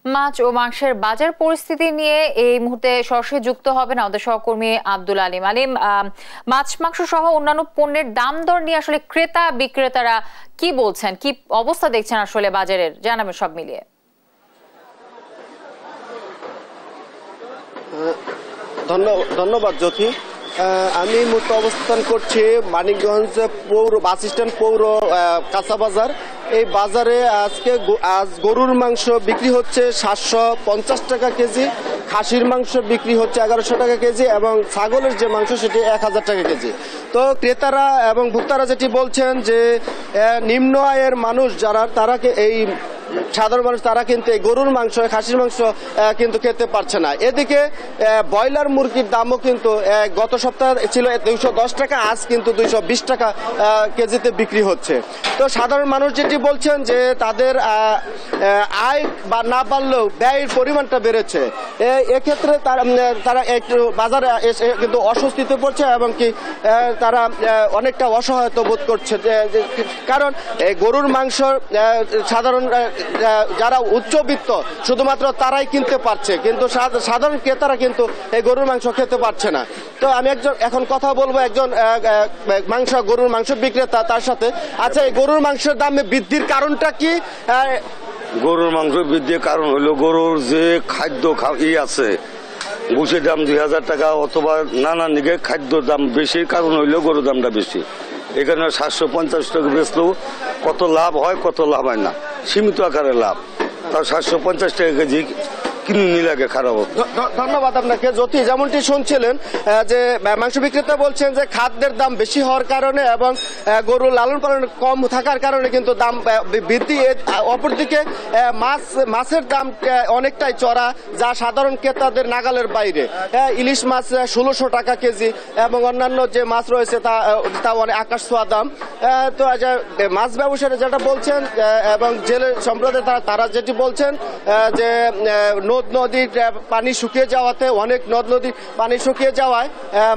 মাছ ও মাংসের বাজার পরিস্থিতি নিয়ে এই মুহূর্তে সরাসরি যুক্ত হবেন আমাদের সহকর্মী আব্দুল আলিম। মাছ মাংস সহ অন্যান্য পণ্যের দাম দর নিয়ে আসলে ক্রেতা বিক্রেতারা কি বলছেন, কি অবস্থা দেখছেন আসলে বাজারের, জানাবেন সব মিলিয়ে। ধন্যবাদ জ্যোতি। আমি মুহূর্তে অবস্থান করছি মানিকগঞ্জ পৌর বাস স্ট্যান্ড পৌর কাঁচা বাজার। এই বাজারে আজ গরুর মাংস বিক্রি হচ্ছে 750 টাকা কেজি, খাসির মাংস বিক্রি হচ্ছে 1100 টাকা কেজি এবং ছাগলের যে মাংস সেটি 1000 টাকা কেজি। তো ক্রেতারা এবং ভোক্তারা যেটি বলছেন যে নিম্ন আয়ের মানুষ যারা তারা এই সাধারণ মানুষ তারা কিন্তু এই গরুর মাংস খাসির মাংস কিন্তু খেতে পারছে না। এদিকে ব্রয়লার মুরগির দামও কিন্তু গত সপ্তাহে ছিল 210 টাকা, আজ কিন্তু 220 টাকা কেজিতে বিক্রি হচ্ছে। তো সাধারণ মানুষ যেটি বলছেন যে তাদের আয় বা না বাড়লেও ব্যয়ের পরিমাণটা বেড়েছে। এক্ষেত্রে তারা একটু বাজারে এসে কিন্তু অস্বস্তিতে পড়ছে এবং কি তারা অনেকটা অসহায়তা বোধ করছে, কারণ গরুর মাংস সাধারণ যারা উচ্চবিত্ত শুধুমাত্র তারাই কিনতে পারছে, কিন্তু সাধারণ ক্রেতারা কিন্তু এই গরুর মাংস খেতে পারছে না। তো আমি এখন কথা বলবো একজন গরুর মাংস বিক্রেতা, তার সাথে। আচ্ছা, এই গরুর মাংসের দামে বৃদ্ধির কারণটা কি? গরুর মাংস বৃদ্ধির কারণ হলো গরুর যে খাদ্য আছে, ভুষির দাম 2000 টাকা অথবা নানান দিকে খাদ্য দাম বেশি, কারণ হইলো গরুর দামটা বেশি। এখানে 750 টাকা বেচলেও কত লাভ হয় কত লাভ হয় না, সীমিত আকারে লাভ। তার 750 টাকা কেজি কিনে নিলে খারাপ হবে। ধন্যবাদ আপনাকে। জ্যোতি, যেমনটি শুনছিলেন যে মাংস বিক্রেতা বলছেন যে খাদ্যের দাম বেশি হওয়ার কারণে এবং গরু লালন পালন কম থাকার কারণে কিন্তু দাম বৃদ্ধি। অপরদিকে মাছের দাম অনেকটাই চড়া, যা সাধারণ ক্রেতাদের নাগালের বাইরে। ইলিশ মাছ 1600 টাকা কেজি এবং অন্যান্য যে মাছ রয়েছে তা অনেক আকাশ ছোঁয়া দাম। তো মাছ ব্যবসায়ীরা যেটা বলছেন এবং জেলে সম্প্রদায় তারা যেটি বলছেন যে নদ নদীর পানি শুকিয়ে যাওয়াতে, অনেক নদ নদীর পানি শুকিয়ে যাওয়ায়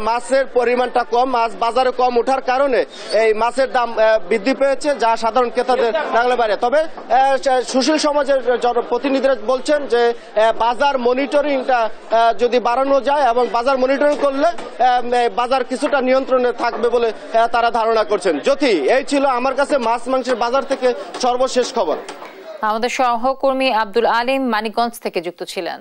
মাছের পরিমাণটা কম, মাছ বাজারে কম ওঠার কারণে এই মাছের দাম বৃদ্ধি পেয়েছে, যা সাধারণ ক্রেতাদের নাগালের বাইরে। তবে সুশীল সমাজের প্রতিনিধিরা বলছেন যে বাজার মনিটরিংটা যদি বাড়ানো যায় এবং বাজার মনিটরিং করলে বাজার কিছুটা নিয়ন্ত্রণে থাকবে বলে তারা ধারণা করছেন। জ্যোতি, এই ছিল আমার কাছে মাছ মাংসের বাজার থেকে সর্বশেষ খবর। আমাদের সহকর্মী আব্দুল আলিম মানিকগঞ্জ থেকে যুক্ত ছিলেন।